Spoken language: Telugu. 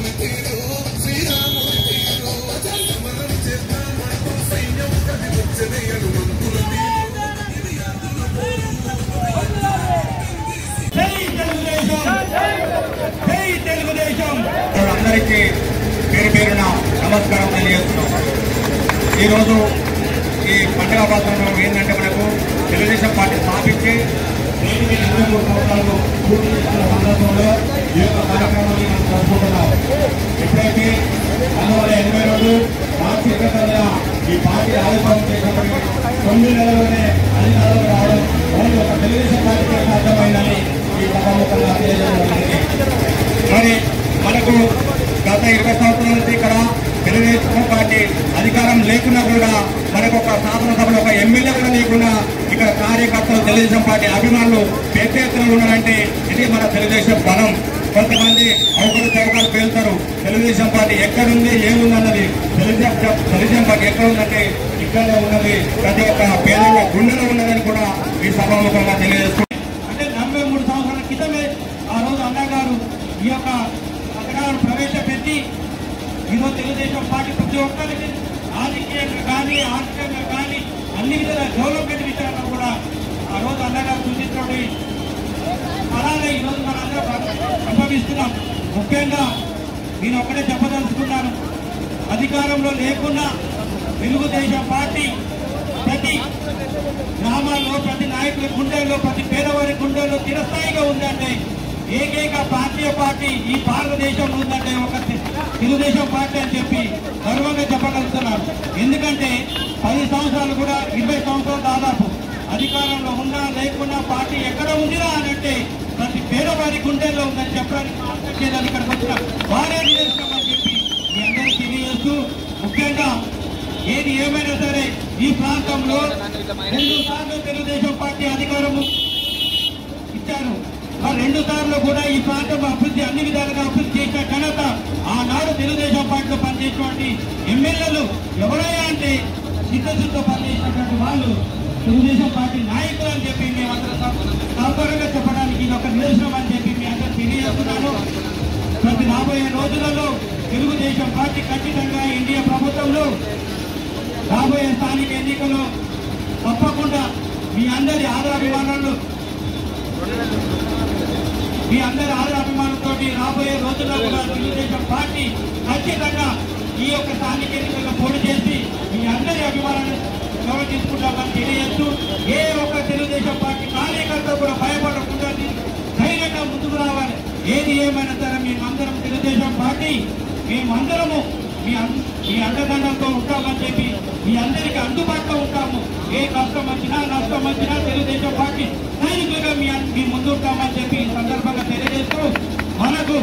అందరికీ పేరు పేరున నమస్కారం తెలియజేస్తున్నాం. ఈరోజు ఈ పండుగ వాతావరణం ఏంటంటే మనకు తెలుగుదేశం పార్టీ స్థాపించి 23 సంవత్సరాలు పూర్తి చేసిన సందర్భంలో ఈ యొక్క కార్యక్రమాన్ని మనం జరుపుకుంటున్నాం. ఎప్పుడైతే 1982 మార్చి 20న ఈ పార్టీ ఆవిర్భావం చేసినప్పటికీ 9 నెలల్లోనే అధికారంలో రావడం ఓన్లీ ఒక తెలుగుదేశం పార్టీకి సాధ్యమైందని ఈ సభాముఖంగా తెలియజేయడం. మరి మనకు గత 20 సంవత్సరాల నుంచి ఇక్కడ తెలుగుదేశం పార్టీ అధికారం లేకున్నా కూడా మనకు ఒక శాసనసభలో ఒక ఎమ్మెల్యే కూడా లేకుండా ఇక్కడ కార్యకర్తలు తెలుగుదేశం పార్టీ అభిమానులు పెద్ద ఎత్తున ఉన్నారంటే ఇది మన తెలుగుదేశం బలం. కొంతమంది అవకాశాలు పేలుతారు. తెలుగుదేశం పార్టీ ఎక్కడుంది ఏముందన్నది తెలుగుదేశం పార్టీ ఎక్కడ ఉందంటే ఇక్కడే ఉన్నది, ప్రతి ఒక్క పేదల గుండెలో ఉన్నదని కూడా ఈ సభాముఖంగా తెలియజేస్తుంది. అంటే 43 సంవత్సరాల క్రితమే ఆ రోజు అన్నగారు ఈ యొక్క పథకాలను ప్రవేశపెట్టి ఈరోజు తెలుగుదేశం పార్టీ ప్రతి ఒక్కరికి రాజకీయంగా కానీ ఆర్థికంగా కానీ అన్ని విధాల డెవలప్మెంట్ విషయాల్లో కూడా ఆ రోజు అన్నగారు సూచించండి. అలాగే ఈరోజు మనందరం అనుభవిస్తున్నాం. ముఖ్యంగా నేను ఒక్కడే చెప్పదలుచుకున్నాను, అధికారంలో లేకున్నా తెలుగుదేశం పార్టీ ప్రతి గ్రామాల్లో, ప్రతి నాయకుల గుండెల్లో, ప్రతి పేదవారి గుండెల్లో చిరస్థాయిగా ఉందంటే ఏకైక ప్రాంతీయ పార్టీ ఈ భారతదేశంలో ఉందంటే ఒక తెలుగుదేశం పార్టీ అని చెప్పి గర్వంగా చెప్పగలుగుతున్నారు. ఎందుకంటే 10 సంవత్సరాలు కూడా 20 సంవత్సరాలు దాదాపు అధికారంలో ఉన్నా లేకున్నా పార్టీ ఎక్కడ ఉందిరా అని అంటే ప్రతి పేదవారి గుండెల్లో ఉందని చెప్పడానికి మాట్లాడేదాన్ని ఇక్కడికి వచ్చిన వారే నిదర్శనం అని చెప్పి మీ అందరికీ తెలియజేస్తూ, ముఖ్యంగా ఏది ఏమైనా సరే ఈ ప్రాంతంలో 2 సార్లు తెలుగుదేశం పార్టీ అధికారము ఇచ్చారు. ఆ 2 సార్లు కూడా ఈ ప్రాంతం అభివృద్ధి అన్ని విధాలుగా అభివృద్ధి చేసిన ఘనత ఆనాడు తెలుగుదేశం పార్టీలో పనిచేసినటువంటి ఎమ్మెల్యేలు ఎవరయ్యా అంటే చిత్తశుద్ధితో పనిచేసినటువంటి వాళ్ళు తెలుగుదేశం పార్టీ నాయకులు అని చెప్పి మేమందరం సౌకర్యంగా చెప్పడానికి ఇది ఒక నిదర్శనం అని చెప్పి మీ అందరూ తెలియజేస్తున్నాను. ప్రతి రాబోయే రోజులలో తెలుగుదేశం పార్టీ ఖచ్చితంగా ఇండియా ప్రభుత్వంలో రాబోయే స్థానిక ఎన్నికల్లో తప్పకుండా మీ అందరి ఆదరాభిమానాలతో రాబోయే రోజుల్లో కూడా తెలుగుదేశం పార్టీ ఖచ్చితంగా ఈ యొక్క స్థానిక ఎన్నికల్లో పోటీ చేసి మీ అందరి అభిమానాన్ని గౌరవ తీసుకుంటామని తెలియజేస్తూ, ఏ ఒక్క తెలుగుదేశం పార్టీ కార్యకర్త కూడా భయపడకుండా ధైర్యంగా ముందుకు రావాలి. ఏది ఏమైనా సరే మేమందరం తెలుగుదేశం పార్టీ మేమందరము మీ అండదండంతో ఉంటామని చెప్పి మీ అందరికీ అందుబాటులో ఉంటాము. ఏ కష్టం వచ్చినా నష్టం వచ్చినా తెలుగుదేశం పార్టీ సైనికులుగా మీ ముందు ఉంటామని చెప్పి ఈ సందర్భంగా తెలియజేస్తూ, మనకు